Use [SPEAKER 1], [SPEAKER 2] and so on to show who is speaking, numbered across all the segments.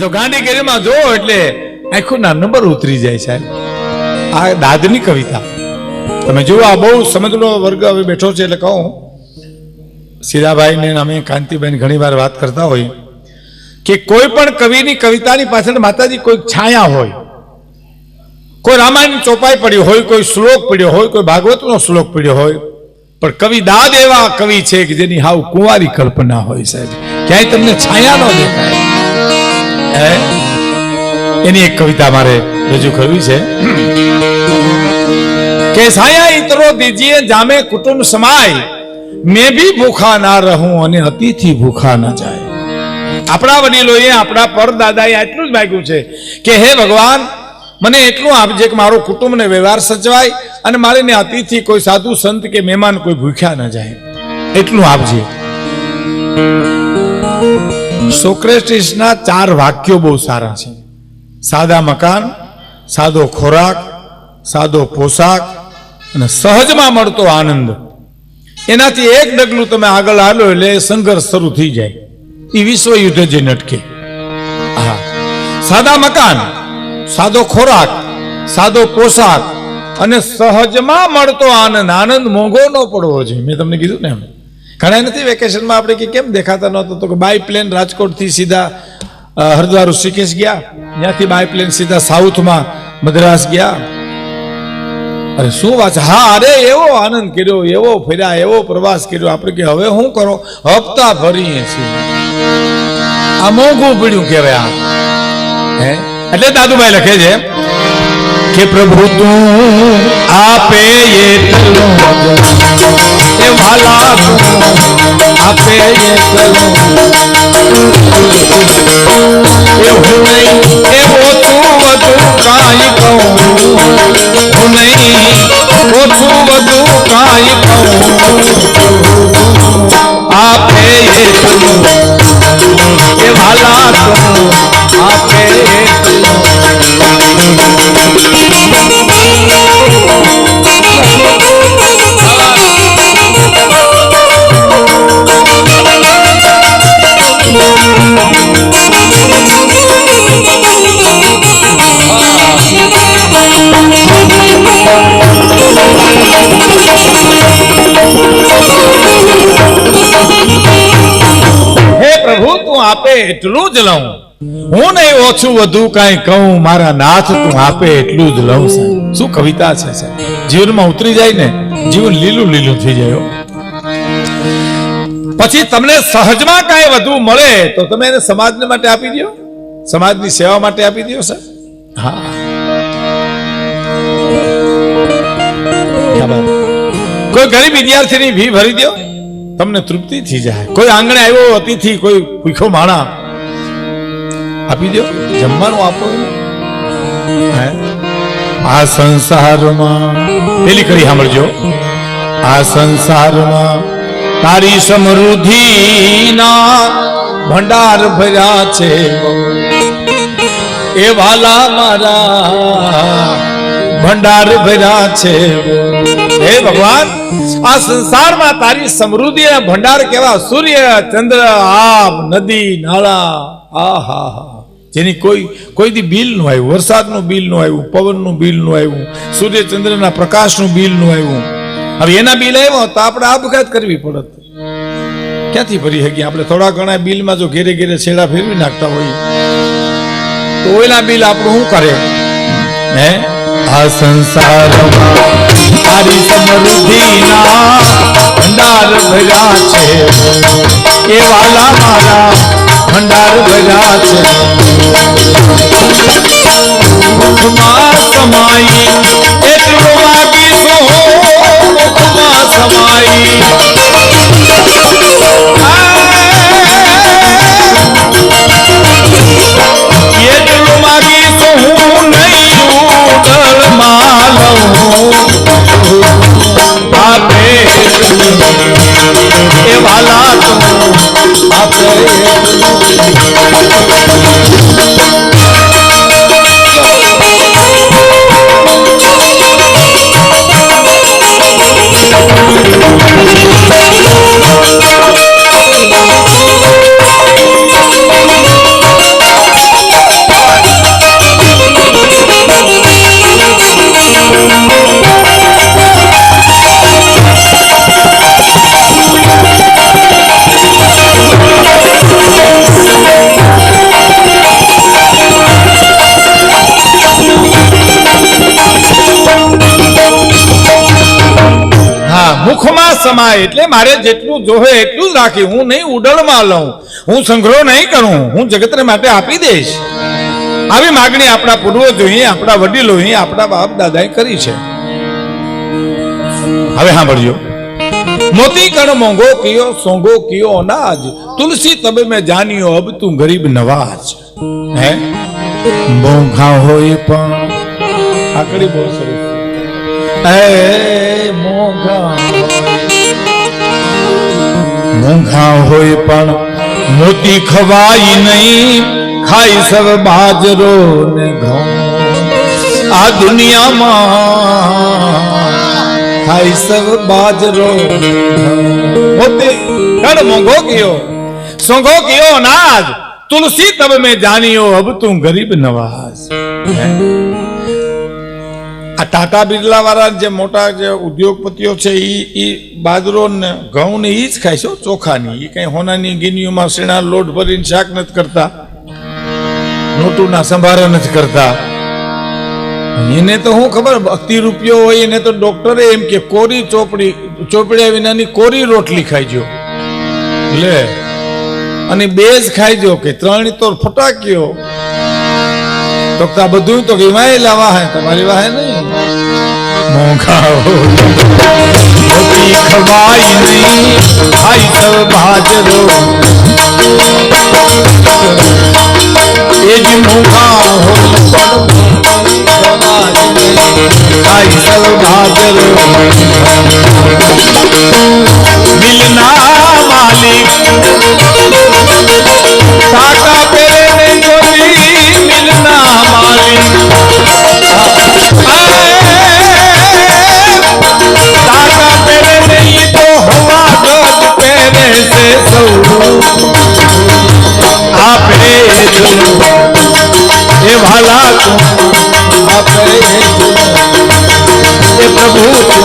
[SPEAKER 1] તો ગાંડીગીરીમાં જો એટલે આખું ના નંબર ઉતરી જાય સાહેબ. આ દાદની કવિતા તમે જુઓ, આ બહુ સમજનો વર્ગ હવે બેઠો છે એટલે કહું, સીધાભાઈ ને અમે કાંતિભાઈ ઘણી વાર વાત કરતા હોય કે કોઈ પણ કવિની કવિતાની પાછળ માતાજી કોઈ છાયા હોય, કોઈ રામાયણ ચોપાઈ પડ્યો હોય, કોઈ શ્લોક પડ્યો હોય, કોઈ ભાગવતનો શ્લોક પડ્યો હોય, પણ કવિ દાદ એવા કવિ છે કે જેની હાવ કુંવારી કલ્પના હોય સાહેબ, ક્યાંય તમને છાયા ન દેખાય. એની એક કવિતા મારે રજૂ કરવી છે કે સાયા ઇતરો દીજીએ જામે કુટુંબ સમાય, મેં ભી ભૂખા ના રહું અને અતિથિ ભૂખા ના જાય. આપણા વડીલોએ, આપણા પરદાદાએ આટલું જ માગ્યું છે કે હે ભગવાન, મને એટલું આપજે કે મારો કુટુંબ ને વ્યવહાર સચવાય અને મારે ને અતિથિ કોઈ સાધુ સંત કે મહેમાન કોઈ ભૂખ્યા ન જાય, એટલું આપજે. સોક્રેટિસના 4 વાક્યો બહુ સારા છે. સાદા મકાન, સાદો ખોરાક, સાદો પોશાક અને સહજમાં મળતો આનંદ. એનાથી એક ડગલું તમે આગળ હાલો એટલે સંઘર્ષ શરૂ થઈ જાય, એ વિશ્વ યુદ્ધ જે નટકે. હા, સાદા મકાન, સાદો ખોરાક, સાદો પોશાક અને સહજમાં મળતો આનંદ. આનંદ મોંઘો ન પડવો જોઈએ. મેં તમને કીધું ને, એમ ઘણા નથી વેકેશનમાં આપણે કે કેમ દેખાતા નહોતો, તો કે બાય પ્લેન રાજકોટથી સીધા હરિદ્વાર ઋષિકેશ ગયા, ત્યાંથી બાય પ્લેન સીધા સાઉથમાં મદ્રાસ ગયા. અરે શું વાત છે. હા, અરે એવો આનંદ કર્યો, એવો ફર્યા, એવો પ્રવાસ કર્યો. આપણે કે હવે શું કરો, હપ્તા ભરીએ છીએ. આ મોંઘું પડ્યું કહેવાય. હે એટલે દાદુભાઈ લખે છે કે પ્રભુ તું આપે એટલું એ વાલા આપે એટલું એવું નહીં એ ઓછું વધુ કાંઈ કહું, હું નહીં ઓછું વધુ કાંઈ કહું, આપે એટલું એ વાલા આપે આપે એટલું જ લઉં, હું નહીં ઓછું વધુ કાંઈ કહું, મારા નાથ તું આપે એટલું જ લઉં. શું કવિતા છે સાહેબ. જીવનમાં ઉતરી જાય ને, જીવન લીલું લીલું થઈ જાય. પછી તમને સહજમાં કાંઈ વધુ મળે તો તમે એને સમાજ માટે આપી દો, સમાજની સેવા માટે આપી દો સાહેબ. હા, કોઈ ગરીબ વિદ્યાર્થીની ફી ભરી દો, તમને તૃપ્તિ થઈ જાય. કોઈ આંગણે આવ્યો અતિથિ, કોઈ ભૂખ્યો માણા, આપી દો, જમવાનું આપો. આ સંસારમાં પેલી કરી સાંભળજો, આ સંસારમાં તારી સમૃદ્ધિના ભંડાર ભર્યા છે એ વાલા મારા, ભંડાર ભર્યા છે. હે ભગવાન, આ સંસારમાં તારી સમૃદ્ધિ ભંડાર કેવા, સૂર્ય ચંદ્ર આબ નદી નાળા, આહા, જેની કોઈ દી બિલ નું આવ્યું, વરસાદનું બિલ નું આવ્યું, પવનનું બિલ નું આવ્યું, સૂર્ય ચંદ્રના પ્રકાશનું બિલ નું આવ્યું. હવે એના બિલ આવ્યો તો આપણે આપઘાત કરવી પડત, ક્યાંથી ભરી શકીએ આપણે? થોડા ઘણા બિલમાં જો ઘેરે ઘેરે છેડા ફેરવી નાખતા હોય તો ઓલા બિલ આપણું શું કરે? હે, આ સંસારમાં તારી સમૃદ્ધિના ભંડાર ભર્યા છે એ વાલા મારા, ભંડાર ભર્યા છે. મુખમાં સમાઈ એટલું માગીશું, મુખમાં સમાઈ એટલું માગીશું, હું નહીં ઉડળમાં લઉં, આપે એ વાલા આપે. સમાય, એટલે મારે જેટલું જોહે એટલું જ રાખી, હું નહીં ઉડળમાં લઉં, હું સંગ્રહ નહીં કરું, હું જગતને માટે આપી દઈશ. આવી માગણી આપણા પૂર્વજોએ, આપણા વડીલોએ, આપણા બાપ દાદાએ કરી છે. હવે સાંભળજો. મોતી કણ મોંઘો કિયો, સોંગો કિયો અનાજ, તુલસી તબ મેં જાનિયો અબ તું ગરીબ નવાજ. હે મોંઘા હોય પણ આકડી બહુ સરસ. મોંઘા હોય પણ મોતી ખવાય નહીં, ખાઈ સબ બાજરો ને ઘઉં. આ દુનિયામાં ખાઈ સબ બાજરો. મોતી કણ મોંઘો કિયો, સોંગો કિયો અનાજ, તુલસી તબ મેં જાનિયો અબ તું ગરીબ નવાજ. આ ટાટા બિરલા વાળા જે મોટા જે ઉદ્યોગપતિઓ છે એ બાજરો ને ઘઉં ને એ જ ખાય છે, ચોખાની. એ કઈ હોનાની ગિનીઓમાં શેણા લોટ ભરીને શાક નથી કરતા, નોટુના સંભારા નથી કરતા. એને તો હું ખબર, 80 રૂપિયો હોય એને તો ડોક્ટરે એમ કે કોરી ચોપડ્યા વિનાની કોરી રોટલી ખાઈજો લે, અને 2 જ ખાઈજો, કે 3 તો ફટાક્યો. તો આ બધું તો એમાં લાવા હે, તમારી વાહે નહીં. મોંઘા મોતી ખવાય નહીં, ખાઈ સબ બાજરો. એ જ મોંઘા હોય ખાઈ સબ બાજરો. મિલના માલિક ટાટા પેરે ને જોડી, મિલના માલિક ટાટા પેરે નહીં તો હવા ગજ પહેરે છે સૌ. આપે એ ભાલા તું, આપે એ પ્રભુ તું.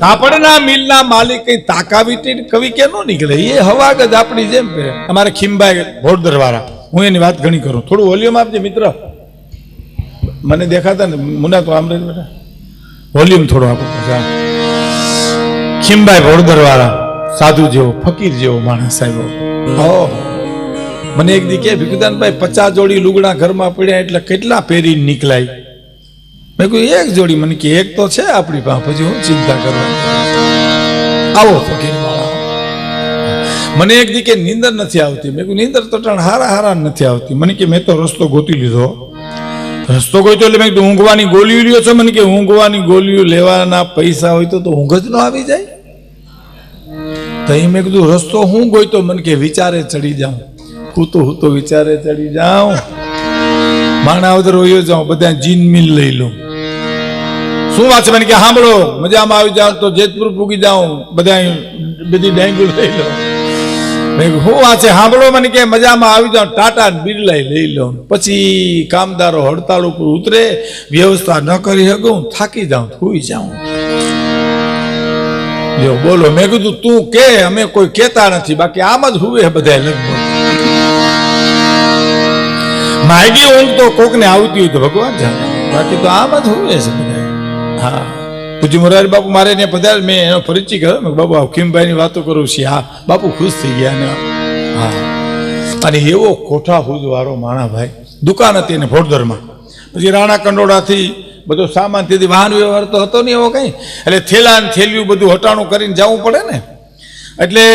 [SPEAKER 1] કાપડના મિલના માલિક કઈ તાકાવીટી કવિ કે નો નીકળે, એ હવાગજ આપણી જેમ પહેરે. અમારે ખીમભાઈ ભોડદર વાળા, હું એની વાત ઘણી કરું. થોડું વોલ્યુમ આપજે મિત્ર, મને દેખાતા ને મુના તો આમ બેટા વોલ્યુમ થોડો આપો. ખીમભાઈ ભોડદર વાળા સાધુ જેવો, ફકીર જેવો માણસ સાહેબ. મને એક દી કે ભીખુદાનભાઈ 50 જોડી લુગડા ઘરમાં પડ્યા એટલે કેટલા પહેરી નીકળાય? મેં કહ્યું 1 જોડી. મને કે 1 તો છે આપણી પાસે, પછી હું ચિંતા કરવાની. આવો ફકીર વાળા. મને એક દી કે નીંદર નથી આવતી. મેં કહ્યું નીંદર તો ટાણ હારા નથી આવતી. મને કે મેં તો રસ્તો ગોતી લીધો. રસ્તો ગોતો એટલે મેં કીધું ઊંઘવાની ગોળીઓ લ્યો છો? મને કે ઊંઘવાની ગોળીઓ લેવાના પૈસા હોય તો ઊંઘ જ ન આવી જાય. તો મેં કીધું રસ્તો હું ગોઈતો? મને કે વિચારે ચડી જાઉં. હું તો વિચારે ચડી જાઉં, માણાવદર હોયો જાઉં, બધા જીન મિલ લઈ લઉં. શું વાત છે? મને કે સાંભળો, મજામાં આવી જાઉં તો જેતપુર પૂગી જાઉં, બધી ડેન્ગ્યુ લઈ લઉં. મેં શું વાત છે? સાંભળો, મને કે મજામાં આવી જાઉં, ટાટા બિરલા લઈ લઉં. પછી કામદારો હડતાળ ઉપર ઉતરે, વ્યવસ્થા ન કરી શકું, થાકી જાઉં, સુઈ જાઉં. જો બોલો. મેં કીધું તું કે, અમે કોઈ કેતા નથી, બાકી આમ જ હુવે બધા લગભગ. માયગી ઊંઘ તો કોકને આવતી હોય તો ભગવાન જાણે, બાકી તો આમ જ હુવે છે બધા. હા, પૂજ્ય મોરારી બાપુ મારે ને પધાર, મેં એનો પરિચય કર્યો. મેં બાપુ ખીમભાઈ ની વાતો કરું છું. હા બાપુ ખુશ થઈ ગયા ને. હા, અને એવો કોઠા ફૂજ વાળો માણા ભાઈ. દુકાન હતી એને ભોડદરમાં. પછી રાણા કંડોળાથી બધો સામાન, તેથી વાહન વ્યવહાર તો હતો નહીં એવો કઈ, એટલે થેલા ને થેલિયું બધું હટાણું કરીને જવું પડે ને. એટલે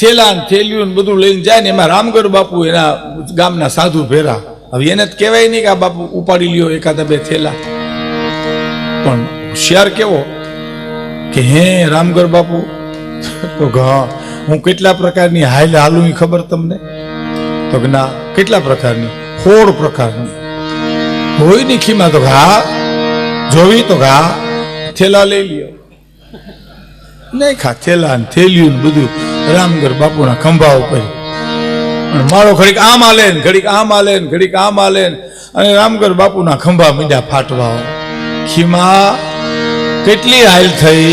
[SPEAKER 1] થેલા ને થેલિયું બધું લઈને જાય ને. એમાં રામગઢ બાપુ એના ગામના સાધુ ભેરા. હવે એને જ કહેવાય નહીં કે આ બાપુ ઉપાડી લ્યો એકાદા 2 થેલા. પણ હોશિયાર કેવો કે હે રામગઢ બાપુ તો હું કેટલા પ્રકારની હાલું એ ખબર તમને? તો કે ના. કેટલા પ્રકારની? 16 પ્રકારની હોય ની ખીમા. તો હા જોવી તો હા થેલા લઈ લ્યો. નહીં ખા થેલા ને થેલિયું બધું રામગઢ બાપુના ખંભા ઉપર. અને મારો ઘડીક આમ હાલે ને ઘડીક આમ હાલે ને ઘડીક આમ હાલે ને, અને રામગઢ બાપુના ખંભા મીંડા ફાટવા. ખીમા કેટલી હાલ થઈ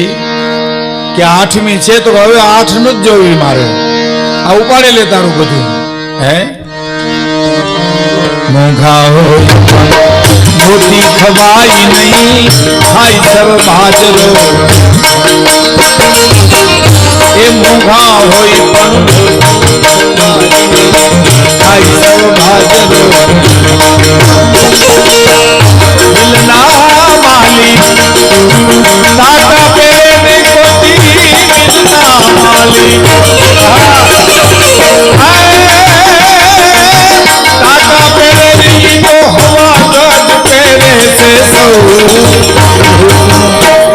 [SPEAKER 1] કે 8મી છે તો હવે 8 નું જ જોવી મારે. આ ઉપાડે લે તારું બધું. હે મોંઘા હોય મોતી ખવાય નહીં ખાય સર્વ બાજરો એ મોંઘા હોય પણ ખાય સર્વ બાજરો મિલના માલી તાતા પેરે કોટી મિલના માલી તાતા પેરે તો હવા ગજ પેરે છે સૌ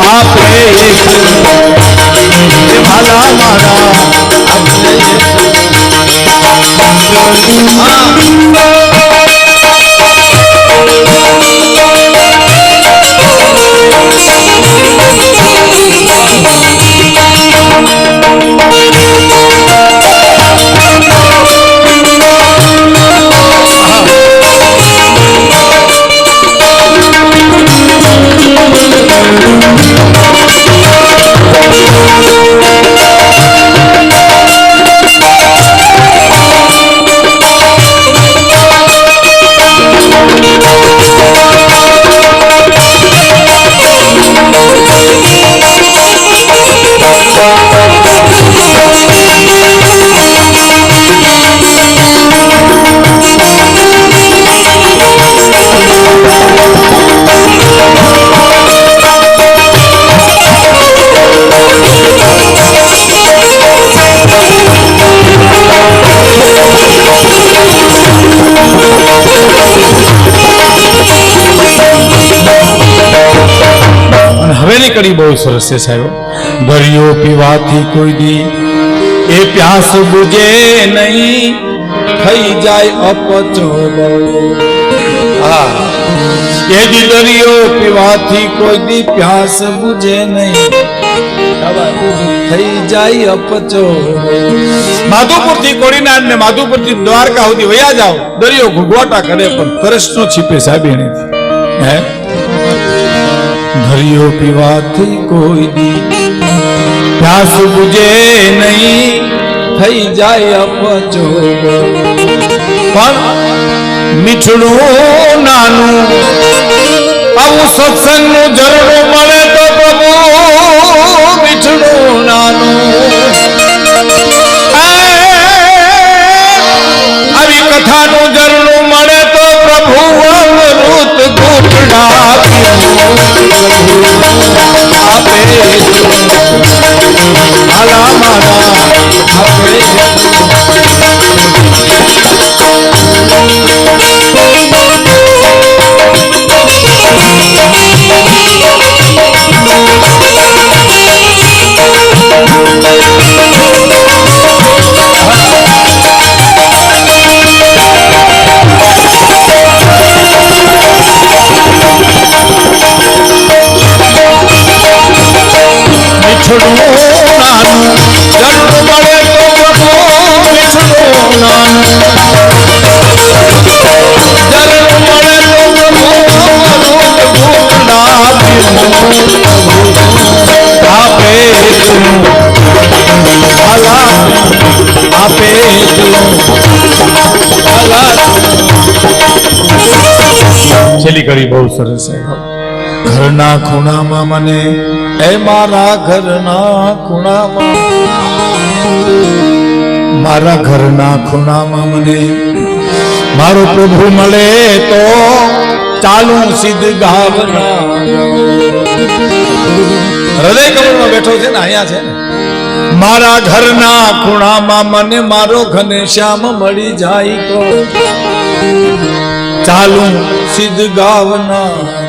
[SPEAKER 1] આપે ભાલા મારા કડી બહુ સરસ છે સાહેબ. દરિયો પીવાથી કોઈ દી એ પ્યાસ બુજે નહીં થઈ જાય અપચો. હા એ દી દરિયો પીવાથી કોઈ દી પ્યાસ બુજે નહીં થઈ જાય અપચો. માધુપુર થી કોડીનાર ને માધુપુર થી દ્વારકા સુધી વયા જાઓ દરિયો ઘૂઘવાટા કરે પણ તરસ નો છીપે સાહેબ એને. હે દરિયો પીવાથી કોઈ દી પ્યાસ બુજે નહીં થઈ જાય અપચો. પણ મીઠડું નાનું આવું સત્સંગનું ઝરણું મળે તો પ્રભુ મીઠડું નાનું આવી કથાનું ઝરણું મળે તો પ્રભુ અમૃત ઘૂંટડા આપે આલા મારા આપે. છેલ્લી કડી બહુ સરસ છે. ઘરના ખૂણામાં મને એ મારા ઘરના ખૂણામાં મારા ઘરના ખૂણામાં મને મારો પ્રભુ મળે તો ચાલુ સિદ્ધ ગાવના. હૃદય કમળમાં બેઠો છે ને અહીંયા છે ને. મારા ઘરના ખૂણામાં મને મારો ઘનશ્યામ મળી જાય તો ચાલુ સિદ્ધ ગાવના.